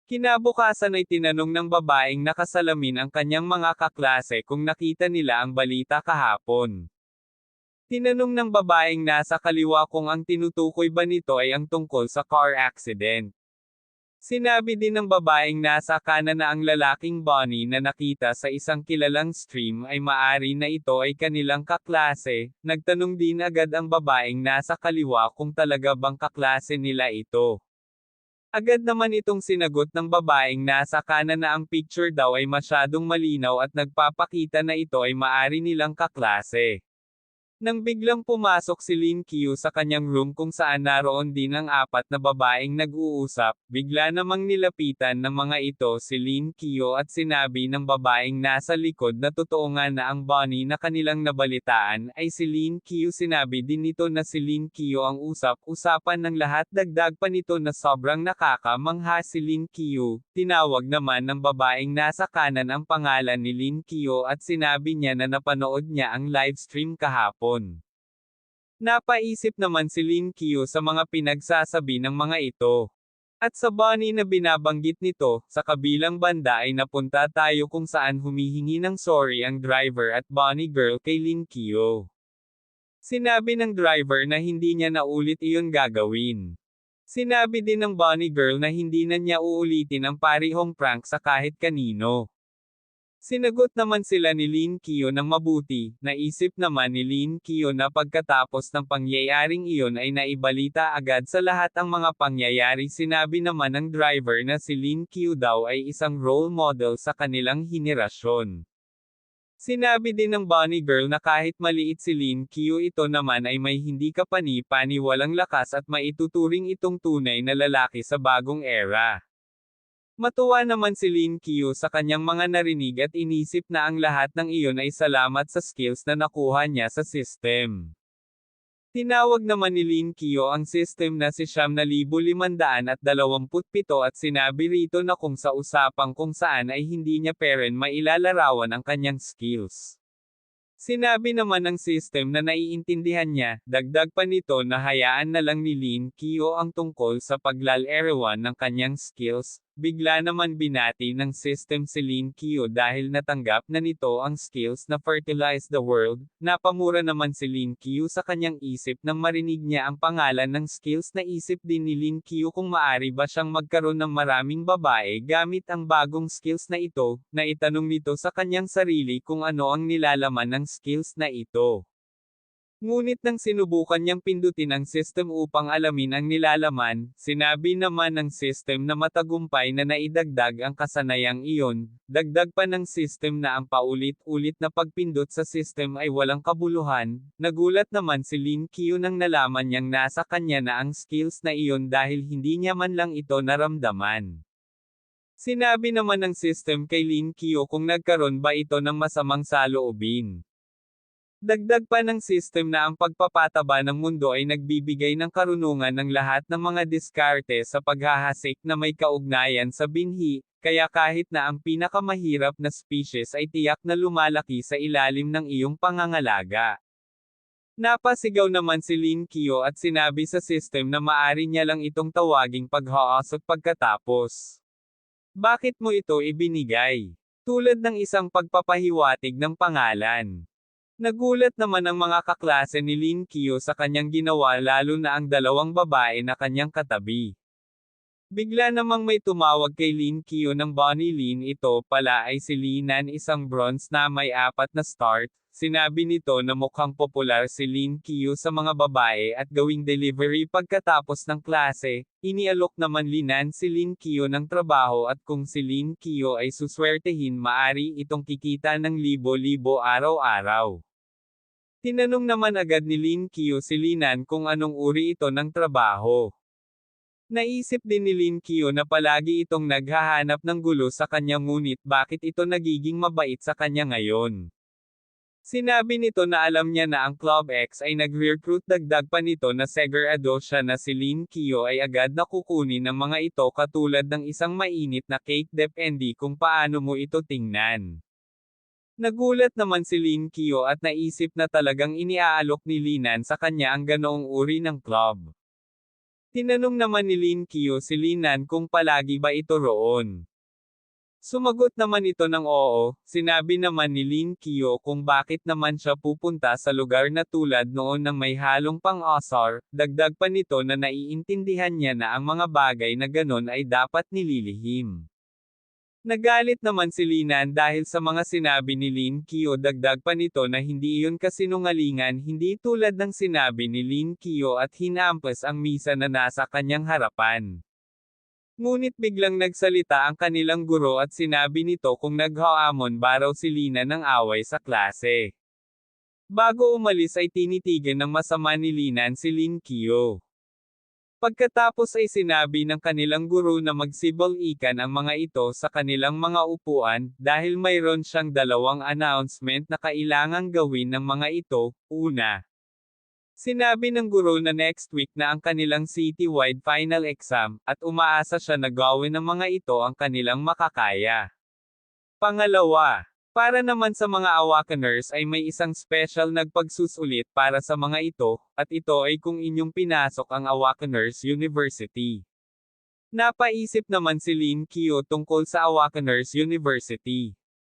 Kinabukasan ay tinanong ng babaeng nakasalamin ang kanyang mga kaklase kung nakita nila ang balita kahapon. Tinanong ng babaeng nasa kaliwa kung ang tinutukoy ba nito ay ang tungkol sa car accident. Sinabi din ng babaeng nasa kanan na ang lalaking Bonnie na nakita sa isang kilalang stream ay maari na ito ay kanilang kaklase. Nagtanong din agad ang babaeng nasa kaliwa kung talaga bang kaklase nila ito. Agad naman itong sinagot ng babaeng nasa kanan na ang picture daw ay masyadong malinaw at nagpapakita na ito ay maari nilang kaklase. Nang biglang pumasok si Lin Qiu sa kanyang room kung saan naroon din ang apat na babaeng nag-uusap, bigla namang nilapitan ng mga ito si Lin Qiu at sinabi ng babaeng nasa likod na totoo nga na ang Bonnie na kanilang nabalitaan ay si Lin Qiu. Sinabi din nito na si Lin Qiu ang usap-usapan ng lahat. Dagdag pa nito na sobrang nakakamangha si Lin Qiu. Tinawag naman ng babaeng nasa kanan ang pangalan ni Lin Qiu at sinabi niya na napanood niya ang livestream kahapon. Napaisip naman si Lin Qiu sa mga pinagsasabi ng mga ito. At sa Bonnie na binabanggit nito, sa kabilang banda ay napunta tayo kung saan humihingi ng sorry ang driver at Bonnie girl kay Lin Qiu. Sinabi ng driver na hindi niya na ulit iyon gagawin. Sinabi din ng Bonnie girl na hindi na niya uulitin ang parihong prank sa kahit kanino. Sinagot naman sila ni Lin Qiu ng mabuti. Naisip naman ni Lin Qiu na pagkatapos ng pangyayaring iyon ay naibalita agad sa lahat ang mga pangyayari. Sinabi naman ng driver na si Lin Qiu daw ay isang role model sa kanilang henerasyon. Sinabi din ng Bonnie girl na kahit maliit si Lin Qiu, ito naman ay may hindi kapani-pani walang lakas at maituturing itong tunay na lalaki sa bagong era. Matuwa naman si Lin Qiu sa kanyang mga narinig at inisip na ang lahat ng iyon ay salamat sa skills na nakuha niya sa system. Tinawag naman ni Lin Qiu ang system na si 9,527 at sinabi rito na kung sa usapang kung saan ay hindi niya peren mailalarawan ang kanyang skills. Sinabi naman ng system na naiintindihan niya. Dagdag pa nito na hayaan na lang ni Lin Qiu ang tungkol sa paglalarawan ng kanyang skills. Bigla naman binati ng system si Lin Qiu dahil natanggap na nito ang skills na fertilize the world. Napamura naman si Lin Qiu sa kanyang isip nang marinig niya ang pangalan ng skills. Naisip din ni Lin Qiu kung maari ba siyang magkaroon ng maraming babae gamit ang bagong skills na ito. Naitanong nito sa kanyang sarili kung ano ang nilalaman ng skills na ito. Ngunit nang sinubukan niyang pindutin ang system upang alamin ang nilalaman, sinabi naman ng system na matagumpay na naidagdag ang kasanayang iyon. Dagdag pa ng system na ang paulit-ulit na pagpindot sa system ay walang kabuluhan. Nagulat naman si Lin Qiu nang nalaman niyang nasa kanya na ang skills na iyon dahil hindi niya man lang ito naramdaman. Sinabi naman ng system kay Lin Qiu kung nagkaroon ba ito ng masamang saloobin. Dagdag pa ng system na ang pagpapataba ng mundo ay nagbibigay ng karunungan ng lahat ng mga diskarte sa paghahasik na may kaugnayan sa binhi, kaya kahit na ang pinakamahirap na species ay tiyak na lumalaki sa ilalim ng iyong pangangalaga. Napasigaw naman si Lin Qiu at sinabi sa system na maari niya lang itong tawaging paghaasok pagkatapos. Bakit mo ito ibinigay? Tulad ng isang pagpapahiwatig ng pangalan. Nagulat naman ang mga kaklase ni Lin Qiu sa kanyang ginawa lalo na ang dalawang babae na kanyang katabi. Bigla namang may tumawag kay Lin Qiu ng Bonnie Lin. Ito pala ay si Linan, isang bronze na may 4 na start. Sinabi nito na mukhang popular si Lin Qiu sa mga babae at gawing delivery pagkatapos ng klase. Inialok naman Linan si Lin Qiu ng trabaho at kung si Lin Qiu ay suswertehin maari itong kikita ng libo-libo araw-araw. Tinanong naman agad ni Lin Qiu si Linan kung anong uri ito ng trabaho. Naisip din ni Lin Qiu na palagi itong naghahanap ng gulo sa kanya ngunit bakit ito nagiging mabait sa kanya ngayon. Sinabi nito na alam niya na ang Club X ay nag-recruit. Dagdag pa nito na segurado siya na si Lin Qiu ay agad na kukunin ng mga ito katulad ng isang mainit na cake depende kung paano mo ito tingnan. Nagulat naman si Lin Qiu at naisip na talagang iniaalok ni Linan sa kanya ang ganoong uri ng club. Tinanong naman ni Lin Kyo si Linan kung palagi ba ito roon. Sumagot naman ito ng oo, sinabi naman ni Lin Kyo kung bakit naman siya pupunta sa lugar na tulad noon ng may halong pang-asar, dagdag pa nito na naiintindihan niya na ang mga bagay na ganon ay dapat nililihim. Nagalit naman si Linan dahil sa mga sinabi ni Lin Kyo, dagdag pa nito na hindi iyon kasinungalingan, hindi tulad ng sinabi ni Lin Kyo at hinampas ang misa na nasa kanyang harapan. Ngunit biglang nagsalita ang kanilang guro at sinabi nito kung naghaamon ba raw si Lina ng away sa klase. Bago umalis ay tinitigan ng masama ni Linan si Lin Kyo. Pagkatapos ay sinabi ng kanilang guro na magsibol-ikan ang mga ito sa kanilang mga upuan, dahil mayroon siyang dalawang announcement na kailangang gawin ng mga ito. Una, sinabi ng guro na next week na ang kanilang citywide final exam, at umaasa siya na gawin ng mga ito ang kanilang makakaya. Pangalawa, para naman sa mga Awakeners ay may isang special nagpagsusulit para sa mga ito, at ito ay kung inyong pinasok ang Awakeners University. Napaisip naman si Lin Kyo tungkol sa Awakeners University.